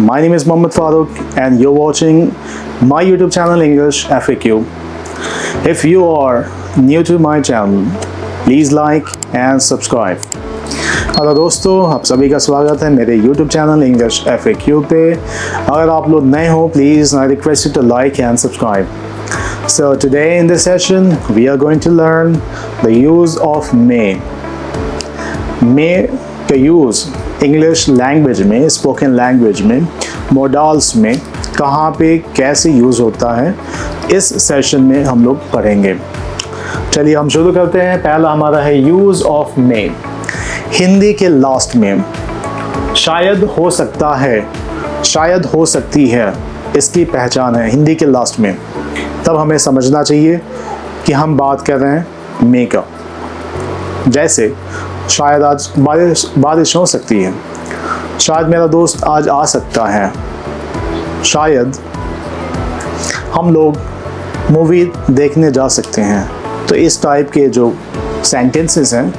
My name is Mohammed Farooq and you're watching my YouTube channel English FAQ. If you are new to my channel, please like and subscribe. Hello दोस्तों, आप सभी का स्वागत है मेरे YouTube channel English FAQ पे। अगर आप लोग नए हो, please I request you to like and subscribe. So today in this session we are going to learn the use of may. May का यूज़ इंग्लिश लैंग्वेज में, स्पोकन लैंग्वेज में, models में कहाँ पे कैसे यूज़ होता है, इस सेशन में हम लोग पढ़ेंगे। चलिए हम शुरू करते हैं। पहला हमारा है यूज़ ऑफ मे। हिंदी के लास्ट में शायद हो सकता है, शायद हो सकती है, इसकी पहचान है हिंदी के लास्ट में। तब हमें समझना चाहिए कि हम बात कर रहे हैं मे का। जैसे शायद आज बारिश हो सकती है, शायद मेरा दोस्त आज आ सकता है, शायद हम लोग मूवी देखने जा सकते हैं। तो इस टाइप के जो सेंटेंसेस हैं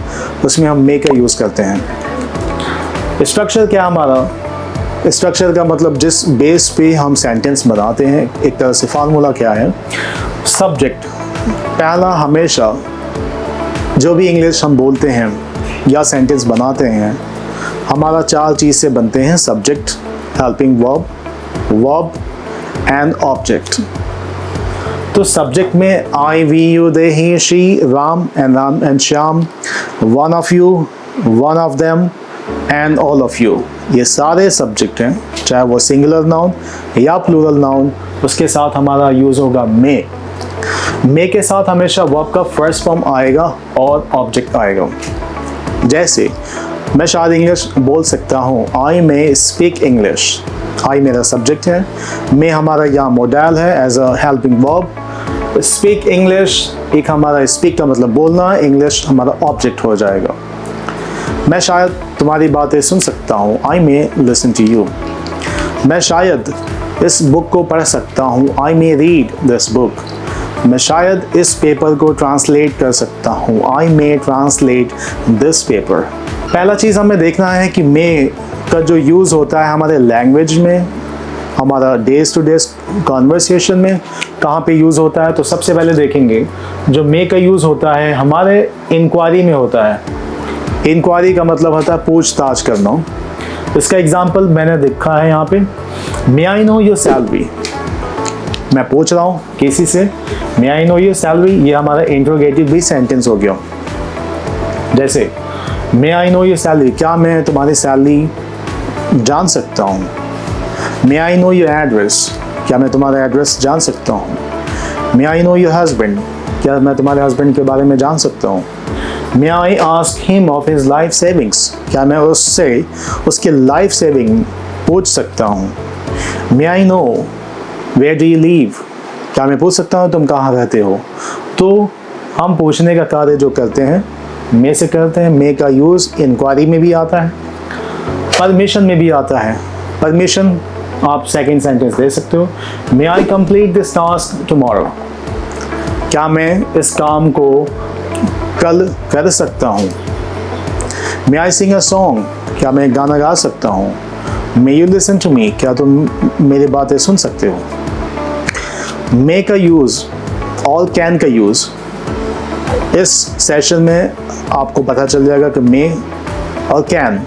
उसमें हम मे का यूज़ करते हैं। स्ट्रक्चर क्या हमारा? स्ट्रक्चर का मतलब जिस बेस पे हम सेंटेंस बनाते हैं, एक तरह से फार्मूला क्या है? सब्जेक्ट पहला हमेशा जो भी इंग्लिश हम बोलते हैं या सेंटेंस बनाते हैं, हमारा चार चीज़ से बनते हैं: subject, helping verb, verb and object. तो सब्जेक्ट में I, we, you, they, he, she, Ram and Shyam, one of you, one of them and all of you, ये सारे सब्जेक्ट हैं, चाहे वो सिंगुलर नाउन या प्लूरल नाउन। उसके साथ हमारा यूज़ होगा मे। मे के साथ हमेशा वर्ब का फर्स्ट फॉर्म आएगा और ऑब्जेक्ट आएगा। जैसे मैं शायद इंग्लिश बोल सकता हूँ, आई मे स्पीक इंग्लिश। आई मेरा सब्जेक्ट है, मे हमारा यहाँ मॉडल है as a helping verb. Speak English एक हमारा स्पीक का मतलब बोलना, इंग्लिश हमारा ऑब्जेक्ट हो जाएगा। मैं शायद तुम्हारी बातें सुन सकता हूँ, आई मे लिसन टू यू। मैं शायद इस बुक को पढ़ सकता हूँ, आई मे रीड दिस बुक। मैं शायद इस पेपर को ट्रांसलेट कर सकता हूँ, आई मे ट्रांसलेट दिस पेपर। पहला चीज़ हमें देखना है कि मे का जो यूज़ होता है हमारे लैंग्वेज में, हमारा डेज टू डेज कॉन्वर्सेशन में कहाँ पे यूज़ होता है। तो सबसे पहले देखेंगे जो मे का यूज़ होता है हमारे इंक्वायरी में होता है। इंक्वायरी का मतलब होता है पूछताछ करना। इसका एग्जाम्पल मैंने देखा है यहाँ पे, मे आई नो योर सैलरी। मैं पूछ रहा हूँ किसी से, मे आई नो योर सैलरी, ये हमारा इंट्रोगेटिव भी सेंटेंस हो गया। जैसे may I know your salary, क्या मैं तुम्हारी सैलरी जान सकता हूँ? May I know your address, क्या मैं तुम्हारा एड्रेस जान सकता हूँ? May I know your husband, क्या मैं तुम्हारे हस्बैंड के बारे में जान सकता हूँ? May I ask him of his life savings, क्या मैं उससे उसके लाइफ सेविंग पूछ सकता हूँ? May I know where do you live, क्या मैं पूछ सकता हूँ तुम कहाँ रहते हो? तो हम पूछने का कार्य जो करते हैं मे से करते हैं। मे का यूज़ इंक्वायरी में भी आता है, परमिशन में भी आता है। परमिशन आप सेकंड सेंटेंस दे सकते हो, may I complete this task tomorrow, क्या मैं इस काम को कल कर सकता हूँ? May I Singh a song, क्या मैं गाना गा सकता हूँ? May you listen to me, क्या तुम मेरी बातें सुन सकते हो? मे का यूज़ और कैन का यूज़ इस सेशन में आपको पता चल जाएगा कि मे और कैन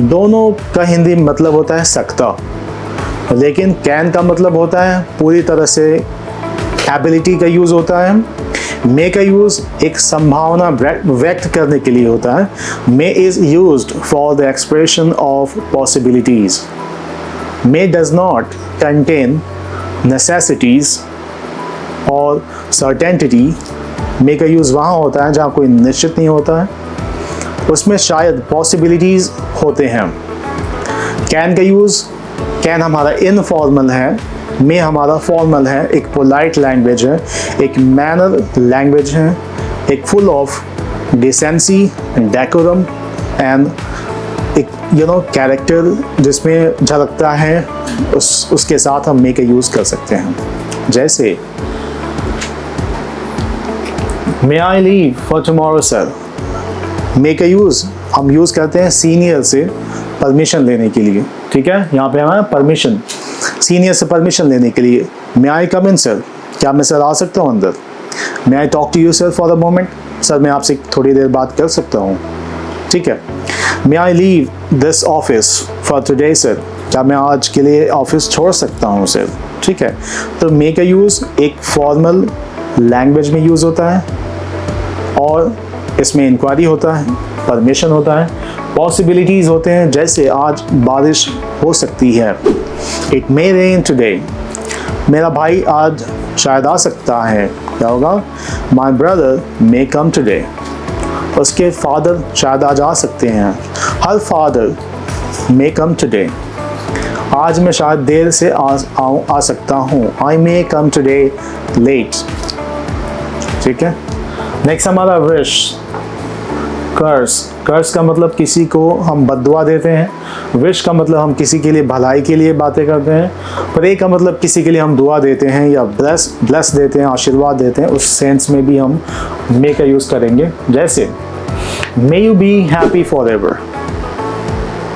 दोनों का हिंदी मतलब होता है सकता, लेकिन कैन का मतलब होता है पूरी तरह से एबिलिटी का यूज़ होता है। मे का यूज़ एक संभावना व्यक्त करने के लिए होता है। May is used for the expression of possibilities. May does not contain necessities और सर्टेनिटी। मे का यूज़ वहाँ होता है जहाँ कोई निश्चित नहीं होता है, उसमें शायद पॉसिबिलिटीज़ होते हैं। कैन का यूज़, कैन हमारा इनफॉर्मल है, मे हमारा फॉर्मल है, एक पोलाइट लैंग्वेज है, एक मैनर लैंग्वेज है, एक full of decency, decorum and एक कैरेक्टर जिसमें झलकता है, उसके साथ हम मे का यूज़ कर सकते हैं। जैसे may I leave for tomorrow sir. May का यूज़ हम यूज़ करते हैं सीनियर से परमिशन लेने के लिए। ठीक है, यहाँ पे हमारा परमिशन, सीनियर से परमिशन लेने के लिए। मे आई कम इन सर, क्या मैं सर आ सकता हूँ अंदर? May I talk to you sir for the moment, sir मैं आपसे थोड़ी देर बात कर सकता हूँ, ठीक है। May I leave this office for today sir, क्या मैं आज के लिए ऑफिस छोड़ सकता हूँ सर, ठीक है। तो मे का यूज़ एक फॉर्मल लैंग्वेज में यूज़ होता है और इसमें इंक्वायरी होता है, परमिशन होता है, पॉसिबिलिटीज़ होते हैं, जैसे आज बारिश हो सकती है, इट मे रेन टुडे, मेरा भाई आज शायद आ सकता है, क्या होगा? My brother may come today, उसके फादर शायद आज आ सकते हैं, हर फादर मे कम टुडे, आज मैं शायद देर से आ सकता हूँ, आई मे कम टुडे लेट, ठीक है। नेक्स्ट हमारा विश, कर्स, कर्स का मतलब किसी को हम बद्दुआ देते हैं, विश का मतलब हम किसी के लिए भलाई के लिए बातें करते हैं, प्रे का मतलब किसी के लिए हम दुआ देते हैं या ब्लेस देते हैं, आशीर्वाद देते हैं, उस सेंस में भी हम मे का यूज़ करेंगे। जैसे मे you be happy for ever,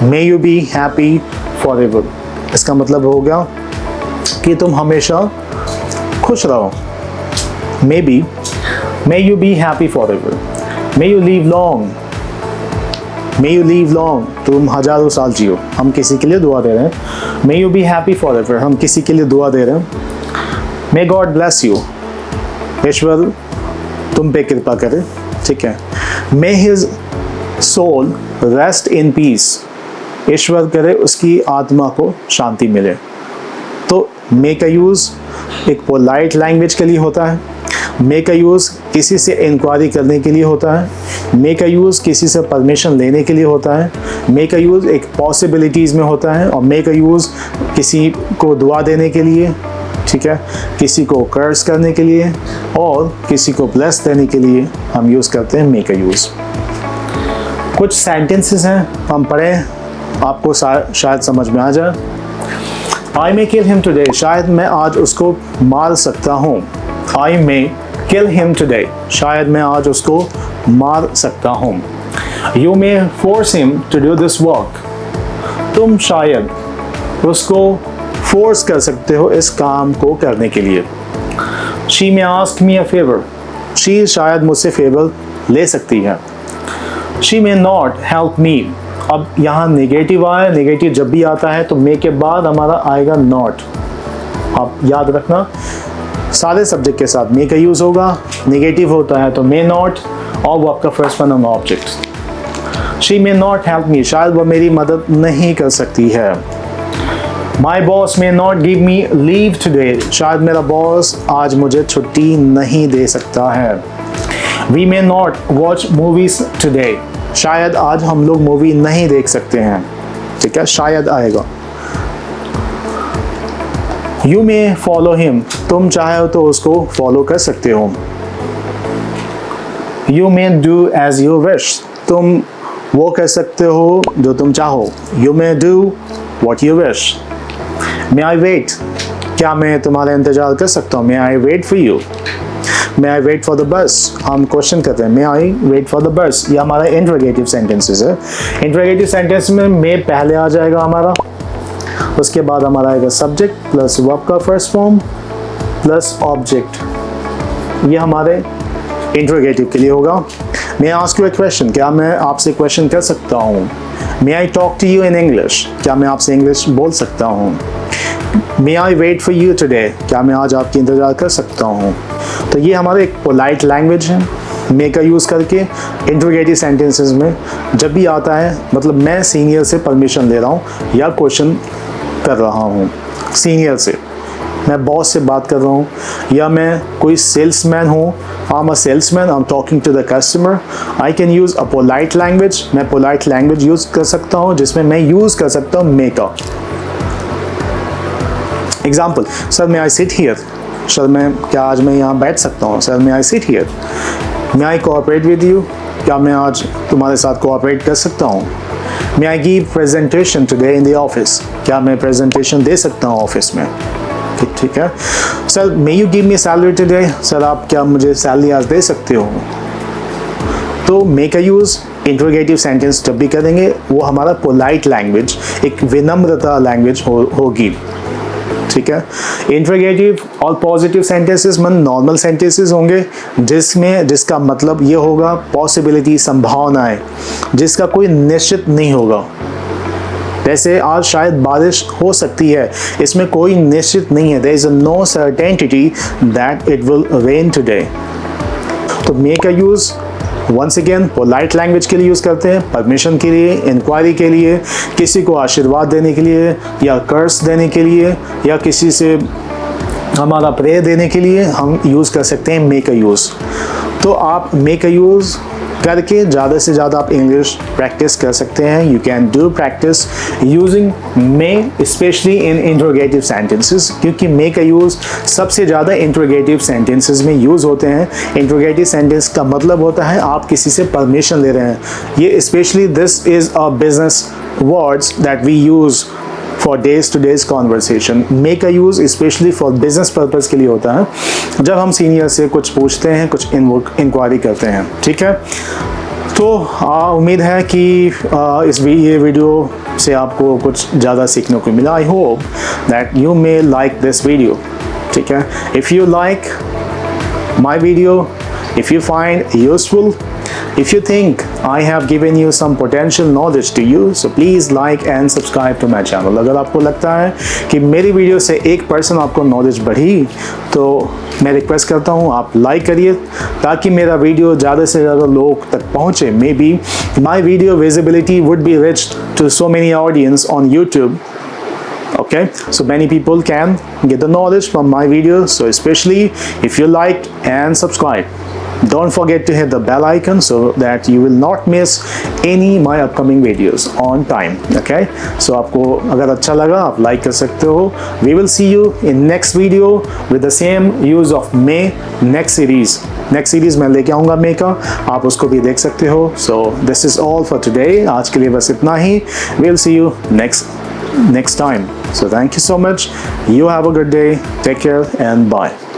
may you be happy for ever, इसका मतलब हो गया कि तुम हमेशा खुश रहो। May be, may you be happy for ever, may you leave long, may you leave long, तुम हजारों साल जियो, हम किसी के लिए दुआ दे रहे हैं। May you be happy forever, हम किसी के लिए दुआ दे रहे हैं। मे गॉड ब्लेस यू, ईश्वर तुम पे कृपा करे, ठीक है। May his soul rest in peace, ईश्वर करे उसकी आत्मा को शांति मिले। तो मे का यूज़ एक पोलाइट लैंग्वेज के लिए होता है, मे का यूज़ किसी से इंक्वायरी करने के लिए होता है, मे का यूज़ किसी से परमिशन लेने के लिए होता है, मे का यूज़ एक पॉसिबिलिटीज़ में होता है, और मे का यूज़ किसी को दुआ देने के लिए, ठीक है, किसी को कर्स करने के लिए और किसी को ब्लेस देने के लिए हम यूज़ करते हैं मे का यूज़। कुछ सेंटेंसेस हैं, हम पढ़ें, आपको शायद समझ में आ जाए। आई मे किल हिम टुडे, शायद मैं आज उसको मार सकता हूँ। आई मे किल हिम टुडे, शायद मैं आज उसको मार सकता हूँ। You may force him to do this work, तुम शायद उसको फोर्स कर सकते हो इस काम को करने के लिए। She may ask me a favour, she शायद मुझसे फेवर ले सकती है। She may not help me, अब यहाँ नेगेटिव आया, नेगेटिव जब भी आता है तो मे के बाद हमारा आएगा नॉट, आप याद रखना सारे सब्जेक्ट के साथ मे का यूज़ होगा, नेगेटिव होता है तो मे नॉट, और वो आपका first one object. She may not help me, शायद वो मेरी मदद नहीं कर सकती है। My boss may not give me leave today, शायद मेरा बॉस आज मुझे छुट्टी नहीं दे सकता है। We may not watch movies today, शायद आज हम लोग मूवी नहीं देख सकते हैं, ठीक है, शायद आएगा। यू मे फॉलो हिम, तुम चाहे तो उसको फॉलो कर सकते हो। You may do as you wish, तुम वो कर सकते हो जो तुम चाहो। You may do what you wish. May I wait, क्या मैं तुम्हारा इंतजार कर सकता हूँ? May I wait for you. May I wait for the bus, हम क्वेश्चन करते हैं, may I wait for the bus, ये हमारा इंटरोगेटिव सेंटेंसेस है। इंटरोगेटिव सेंटेंस में मे पहले आ जाएगा हमारा, उसके बाद हमारा आएगा सब्जेक्ट प्लस वर्ब का फर्स्ट फॉर्म प्लस ऑब्जेक्ट, ये हमारे इंटरोगेटिव के लिए होगा। May I ask you a question, क्या मैं आपसे क्वेश्चन कर सकता हूँ? May I talk to you in English, क्या मैं आपसे इंग्लिश बोल सकता हूँ? May I wait for you today, क्या मैं आज आपकी इंतज़ार कर सकता हूँ? तो ये हमारा एक पोलाइट लैंग्वेज है, मे का यूज़ करके इंटरोगेटिव सेंटेंसेस में जब भी आता है, मतलब मैं सीनियर से परमिशन ले रहा हूँ या क्वेश्चन कर रहा हूँ, सीनियर से, मैं बॉस से बात कर रहा हूँ, या मैं कोई सेल्समैन हूँ, I am a salesman, I am talking to the customer, I can use a polite language, मैं पोलाइट लैंग्वेज यूज़ कर सकता हूँ जिसमें मैं यूज़ कर सकता हूँ मे का। Example, sir may I sit here, sir मैं क्या आज मैं यहाँ बैठ सकता हूँ? Sir may I sit here. May I cooperate with you, क्या मैं आज तुम्हारे साथ कोऑपरेट कर सकता हूँ? May I give presentation today in the office, क्या मैं प्रेजेंटेशन दे सकता हूँ ऑफिस में? ठीक है। Sir may you give me salary today, sir आप क्या मुझे सैलरी आज दे सकते हो? तो मे का यूज़ इंट्रोगेटिव सेंटेंस जब भी करेंगे वो हमारा पोलाइट लैंग्वेज, एक विनम्रता लैंग्वेज होगी, ठीक है। इंट्रोगेटिव और पॉजिटिव सेंटेंसेस मन नॉर्मल सेंटेंसेस होंगे जिसका मतलब ये होगा पॉसिबिलिटी, संभावनाएं, जिसका कोई निश्चित नहीं होगा। जैसे आज शायद बारिश हो सकती है, इसमें कोई निश्चित नहीं है, there is no certainty that it will rain today. तो मे का use once again polite language के लिए यूज करते हैं, परमिशन के लिए, इंक्वायरी के लिए, किसी को आशीर्वाद देने के लिए या कर्स देने के लिए या किसी से हमारा प्रेयर देने के लिए हम यूज कर सकते हैं मे का यूज। तो आप मे का यूज करके ज़्यादा से ज़्यादा आप इंग्लिश प्रैक्टिस कर सकते हैं। You can do practice using may specially in interrogative sentences, क्योंकि मे का यूज़ सबसे ज़्यादा इंट्रोगेटिव सेंटेंसेस में यूज़ होते हैं। इंट्रोगेटिव सेंटेंस का मतलब होता है आप किसी से परमिशन ले रहे हैं। ये specially this is a business words that we use for days to days conversation. May का use specially for business purpose के लिए होता है, जब हम सीनियर से कुछ पूछते हैं, कुछ इंक्वायरी करते हैं, ठीक है। तो उम्मीद है कि ये वीडियो से आपको कुछ ज़्यादा सीखने को मिला। I hope that you may like this video, ठीक है। If you like my video, if you find useful, if you think I have given you some potential knowledge to you, so please like and subscribe to my channel। अगर आपको लगता है कि मेरी video से 1% आपको नॉलेज बढ़ी तो मैं रिक्वेस्ट करता हूँ आप लाइक करिए, ताकि मेरा वीडियो ज़्यादा से ज़्यादा लोग तक पहुँचे। Maybe my video visibility would be reached to so many audience on YouTube. Okay, so many people can get the knowledge from my videos. So especially if you like and subscribe, don't forget to hit the bell icon so that you will not miss any my upcoming videos on time। Okay, so आपको अगर अच्छा लगा आप like कर सकते हो। We will see you in next video with the same use of May next series मैं लेके आऊँगा May का, आप उसको भी देख सकते हो। So this is all for today। आज के लिए बस इतना ही। We'll see you next time। So thank you so much. You have a good day. Take care and bye।